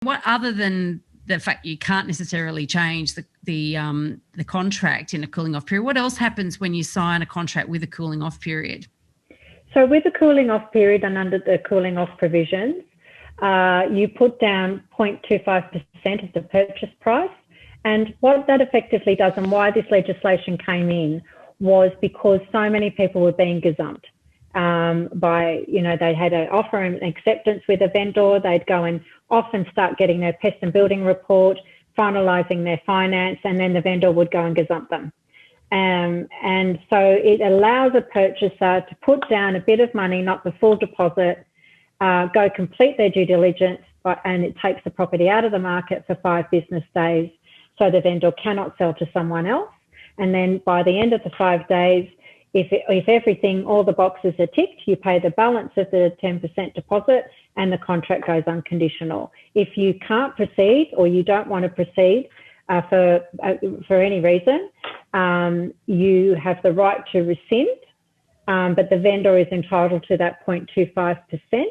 what, other than the fact you can't necessarily change the contract in a cooling off period, what else happens when you sign a contract with a cooling off period? So with the cooling off period and under the cooling off provisions, you put down 0.25% of the purchase price. And what that effectively does, and why this legislation came in, was because so many people were being gazumped by, they had an offer and acceptance with a vendor. They'd go and often start getting their pest and building report, finalising their finance, and then the vendor would go and gazump them. And so it allows a purchaser to put down a bit of money, not the full deposit, go complete their due diligence, and it takes the property out of the market for 5 business days, so the vendor cannot sell to someone else. And then by the end of the 5 days, if everything, all the boxes are ticked, you pay the balance of the 10% deposit and the contract goes unconditional. If you can't proceed or you don't want to proceed for any reason, you have the right to rescind, but the vendor is entitled to that 0.25%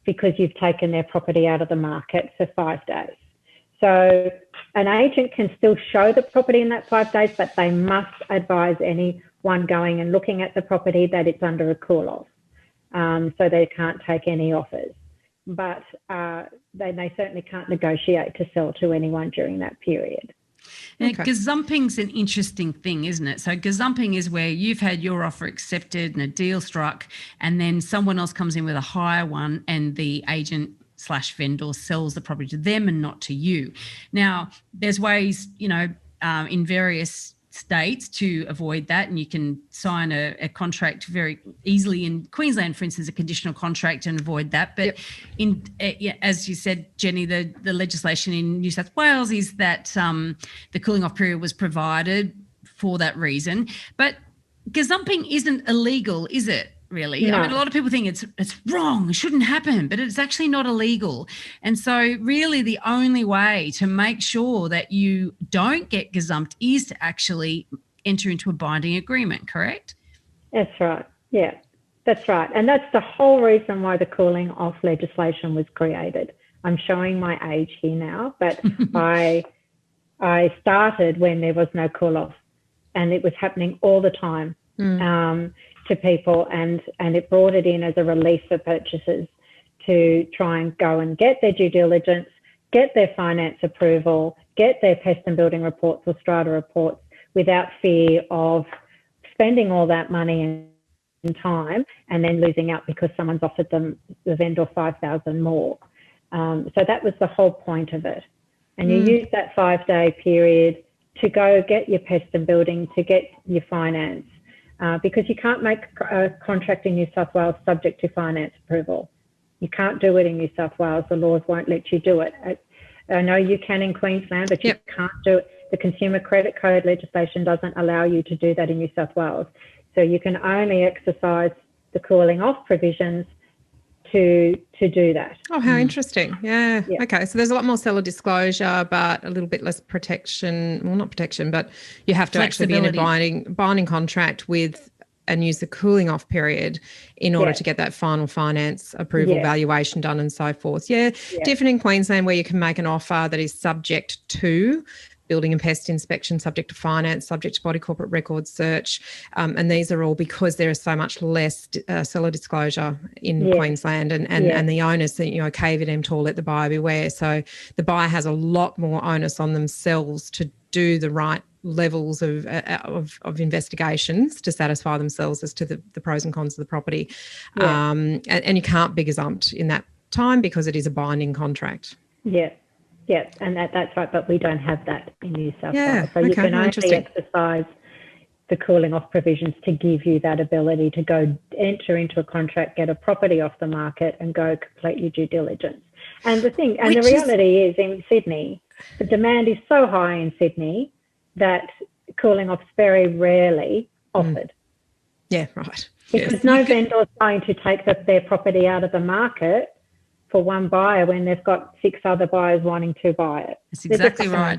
because you've taken their property out of the market for 5 days. So an agent can still show the property in that 5 days, but they must advise anyone going and looking at the property that it's under a cool-off. So they can't take any offers. But they certainly can't negotiate to sell to anyone during that period. Now, gazumping's an interesting thing, isn't it? So gazumping is where you've had your offer accepted and a deal struck, and then someone else comes in with a higher one and the agent / vendor sells the property to them and not to you. Now, there's ways, in various states to avoid that, and you can sign a contract very easily in Queensland, for instance, a conditional contract, and avoid that. But as you said, Jenny, the legislation in New South Wales is that the cooling off period was provided for that reason. But gazumping isn't illegal, is it? Really? No. I mean, a lot of people think it's wrong, it shouldn't happen, but it's actually not illegal. And so really the only way to make sure that you don't get gazumped is to actually enter into a binding agreement, correct? That's right. Yeah, that's right. And that's the whole reason why the cooling off legislation was created. I'm showing my age here now, but I started when there was no cool off and it was happening all the time. To people, and it brought it in as a relief for purchasers to try and go and get their due diligence, get their finance approval, get their pest and building reports or strata reports without fear of spending all that money and time and then losing out because someone's offered them, the vendor, $5,000 more. So that was the whole point of it. And you use that 5-day period to go get your pest and building, to get your finance. Because you can't make a contract in New South Wales subject to finance approval. You can't do it in New South Wales. The laws won't let you do it. I know you can in Queensland, but you can't do it. The Consumer Credit Code legislation doesn't allow you to do that in New South Wales. So you can only exercise the cooling off provisions to do that. Oh, how interesting. Yeah. Okay. So there's a lot more seller disclosure, but a little bit less protection. Well, not protection, but you have to actually be in a binding contract with and use the cooling off period in order to get that final finance approval valuation done and so forth. Different in Queensland where you can make an offer that is subject to building and pest inspection, subject to finance, subject to body corporate record search. And these are all because there is so much less seller disclosure in Queensland and the onus that, KVM to let the buyer beware. So the buyer has a lot more onus on themselves to do the right levels of investigations to satisfy themselves as to the pros and cons of the property. And you can't be gazumped in that time because it is a binding contract. Yeah, and that's right, but we don't have that in New South Wales. So you can only exercise the cooling off provisions to give you that ability to go enter into a contract, get a property off the market and go complete your due diligence. And the reality is in Sydney, the demand is so high in Sydney that cooling off's very rarely offered. Yeah, right. Because no vendor is going to take their property out of the market for one buyer when they've got 6 other buyers wanting to buy it. That's exactly right.